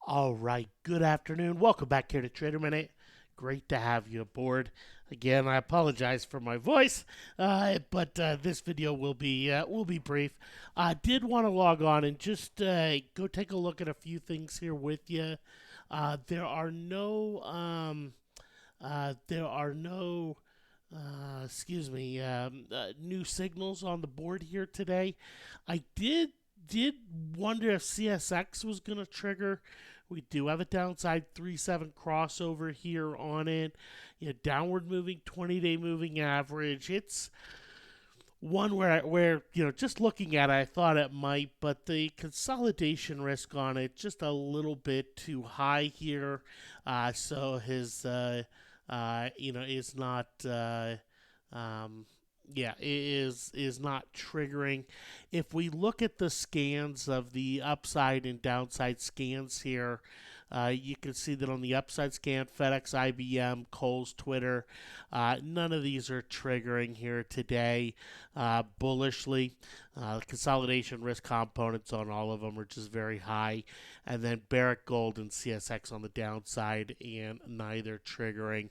All right, good afternoon. Welcome back here to Trader Minute. Great to have you aboard. Again, I apologize for my voice, but this video will be brief. I did want to log on and just go take a look at a few things here with you. There are no there are no new signals on the board here today. I did wonder if CSX was going to trigger. We do have a downside 3-7 crossover here on it. Downward moving 20-day moving average. It's one where just looking at it, I thought it might, but the consolidation risk on it just a little bit too high here. So his is not um, is not triggering. If we look at the scans of the upside and downside scans here, you can see that on the upside scan, FedEx, IBM, Kohl's, Twitter, none of these are triggering here today bullishly. Consolidation risk components on all of them are just very high. And then Barrick Gold and CSX on the downside, and neither triggering.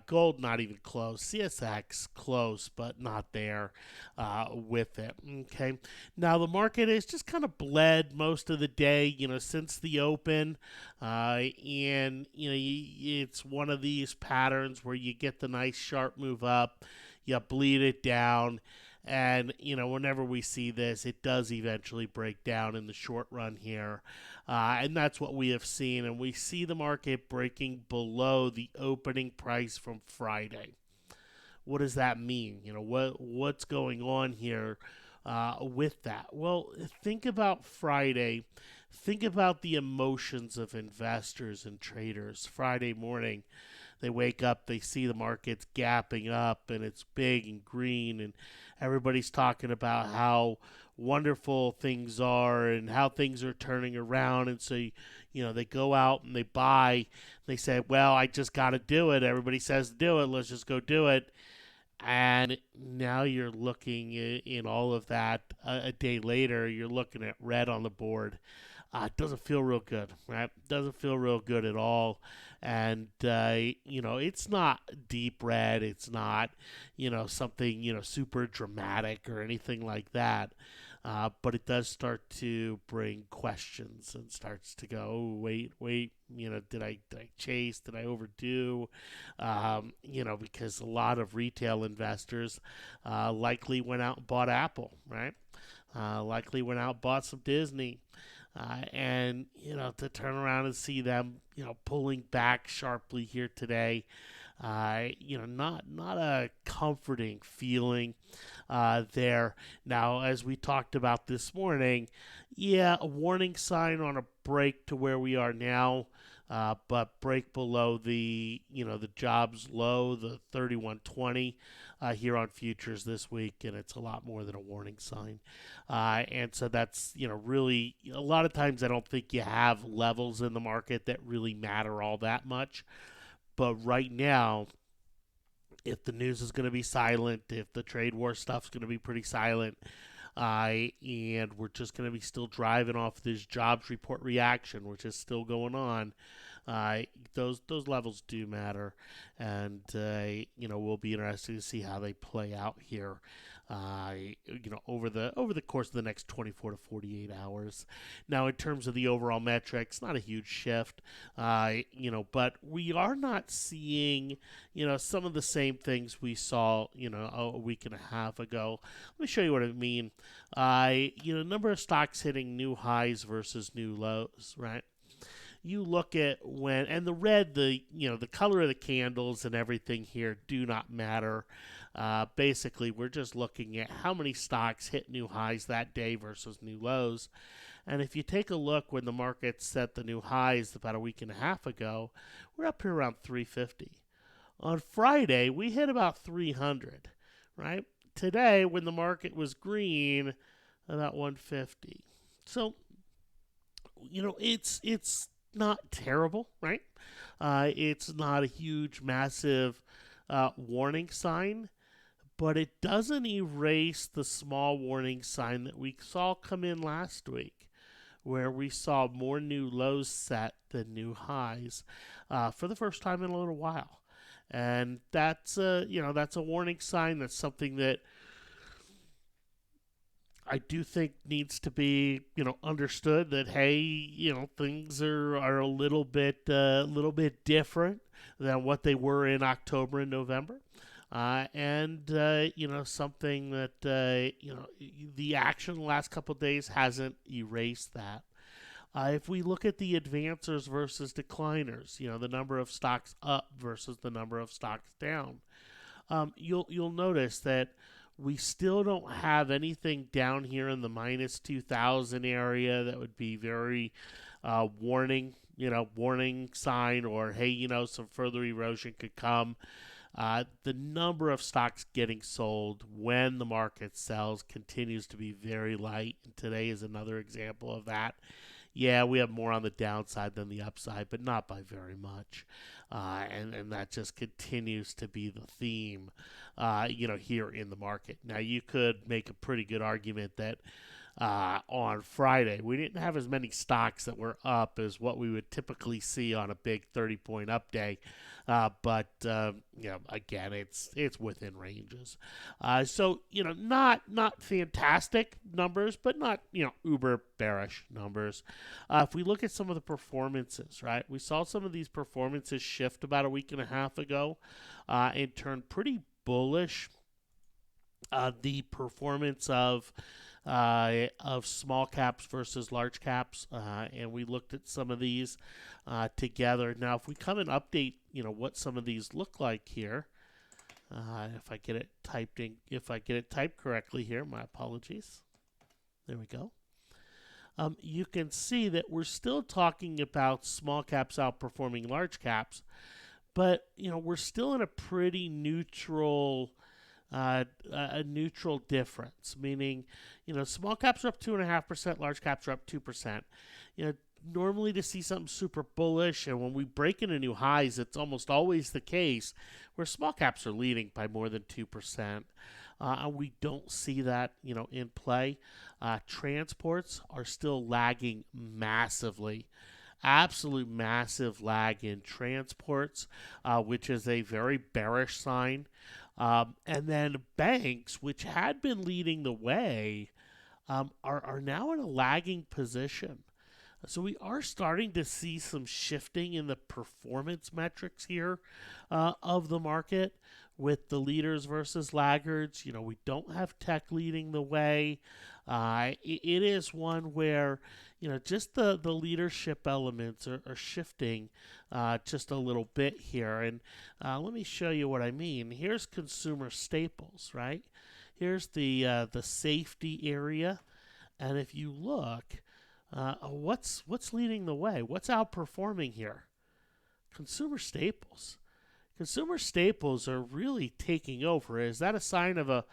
Gold not even close. CSX close, but not there with it. Okay. Now the market has just kind of bled most of the day, since the open. And it's one of these patterns where you get the nice sharp move up, you bleed it down, and whenever we see this, it does eventually break down in the short run here, and that's what we have seen. And we see the market breaking below the opening price from Friday. What does that mean? What's going on here with that? Well, think about Friday. Think about the emotions of investors and traders. Friday morning, they wake up, they see the market's gapping up, and it's big and green, and everybody's talking about how wonderful things are and how things are turning around. And so, they go out and they buy. They say, well, I just got to do it. Everybody says to do it. Let's just go do it. And now you're looking in all of that a day later, you're looking at red on the board. It doesn't feel real good, right? Doesn't feel real good at all. And, it's not deep red. It's not, something, super dramatic or anything like that. But it does start to bring questions and starts to go, oh, wait, did I chase? Did I overdo? Because a lot of retail investors likely went out and bought Apple, right? Likely went out and bought some Disney. And to turn around and see them pulling back sharply here today, not a comforting feeling there. Now, as we talked about this morning, yeah, a warning sign on a break to where we are now. But break below the jobs low, the 3120 here on futures this week, and it's a lot more than a warning sign. And so that's really a lot of times I don't think you have levels in the market that really matter all that much. But right now, if the news is going to be silent, if the trade war stuff's going to be pretty silent, and we're just going to be still driving off this jobs report reaction, which is still going on. Uh, those levels do matter, and we'll be interested to see how they play out here. Over the course of the next 24 to 48 hours. Now, in terms of the overall metrics, not a huge shift, but we are not seeing some of the same things we saw a week and a half ago. Let me show you what I mean. Number of stocks hitting new highs versus new lows, right? You look at when, and the red, the color of the candles and everything here do not matter. Basically, we're just looking at how many stocks hit new highs that day versus new lows. And if you take a look when the market set the new highs about a week and a half ago, we're up here around 350. On Friday, we hit about 300, right? Today, when the market was green, about 150. So, it's not terrible, right? It's not a huge, massive warning sign, but it doesn't erase the small warning sign that we saw come in last week, where we saw more new lows set than new highs for the first time in a little while. And that's a warning sign. That's something that I do think needs to be understood, that hey, things are a little bit different than what they were in October and November. And something that the action the last couple of days hasn't erased that. If we look at the advancers versus decliners, the number of stocks up versus the number of stocks down, you'll notice that we still don't have anything down here in the minus 2,000 area that would be very warning sign, or hey, some further erosion could come. The number of stocks getting sold when the market sells continues to be very light, and today is another example of that. Yeah, we have more on the downside than the upside, but not by very much. And that just continues to be the theme, here in the market. Now, you could make a pretty good argument that on Friday, we didn't have as many stocks that were up as what we would typically see on a big 30-point up day. But again, it's within ranges. So not fantastic numbers, but not uber bearish numbers. If we look at some of the performances, right, we saw some of these performances shift about a week and a half ago, and turn pretty bullish. The performance of small caps versus large caps, and we looked at some of these together. Now, if we come and update, what some of these look like here, if I get it typed correctly here, my apologies. There we go. You can see that we're still talking about small caps outperforming large caps, but we're still in a pretty neutral. A neutral difference, meaning, small caps are up 2.5%, large caps are up 2%. Normally to see something super bullish, and when we break into new highs, it's almost always the case where small caps are leading by more than 2%. And we don't see that, in play. Transports are still lagging massively. Absolute massive lag in transports, which is a very bearish sign. And then banks, which had been leading the way, are now in a lagging position. So we are starting to see some shifting in the performance metrics here of the market, with the leaders versus laggards. We don't have tech leading the way. It is one where just the leadership elements are shifting just a little bit here. And let me show you what I mean. Here's consumer staples, right? Here's the safety area. And if you look, what's leading the way? What's outperforming here? Consumer staples. Consumer staples are really taking over. Is that a sign of a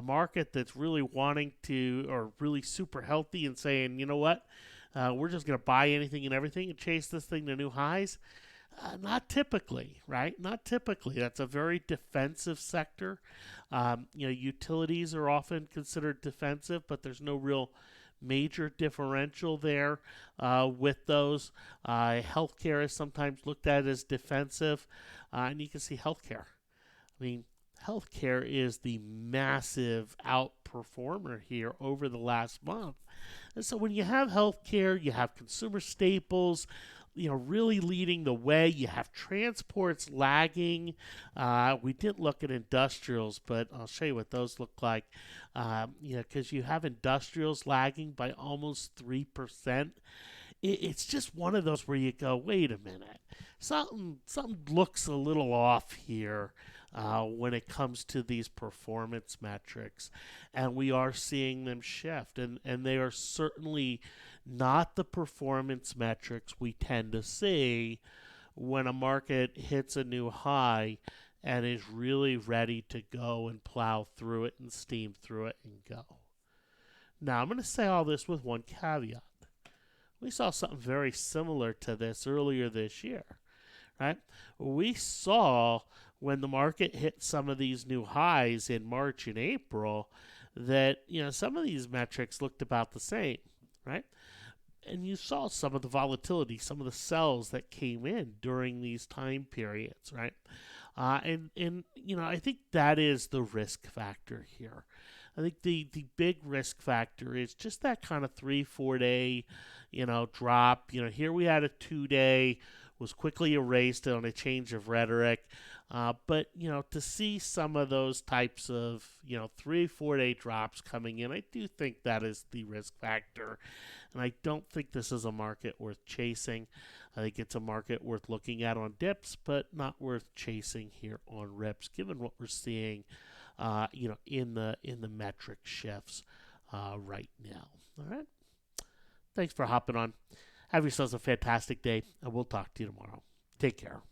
market that's really wanting to, or really super healthy and saying, you know what, we're just going to buy anything and everything and chase this thing to new highs? Not typically, right? Not typically. That's a very defensive sector. Utilities are often considered defensive, but there's no real major differential there with those. Healthcare is sometimes looked at as defensive, and you can see healthcare. I mean, healthcare is the massive outperformer here over the last month. And so when you have healthcare, you have consumer staples, really leading the way. You have transports lagging. We didn't look at industrials, but I'll show you what those look like. Because you have industrials lagging by almost 3%. It's just one of those where you go, wait a minute, something looks a little off here when it comes to these performance metrics, and we are seeing them shift, and they are certainly not the performance metrics we tend to see when a market hits a new high and is really ready to go and plow through it and steam through it and go. Now, I'm going to say all this with one caveat. We saw something very similar to this earlier this year, right? We saw when the market hit some of these new highs in March and April that, some of these metrics looked about the same, right? And you saw some of the volatility, some of the sells that came in during these time periods, right? And I think that is the risk factor here. I think the big risk factor is just that kind of 3 4 day, drop. Here we had a 2 day, was quickly erased on a change of rhetoric. But to see some of those types of 3 4 day drops coming in, I do think that is the risk factor, and I don't think this is a market worth chasing. I think it's a market worth looking at on dips, but not worth chasing here on rips, given what we're seeing, in the metric shifts right now. All right. Thanks for hopping on. Have yourselves a fantastic day, and we'll talk to you tomorrow. Take care.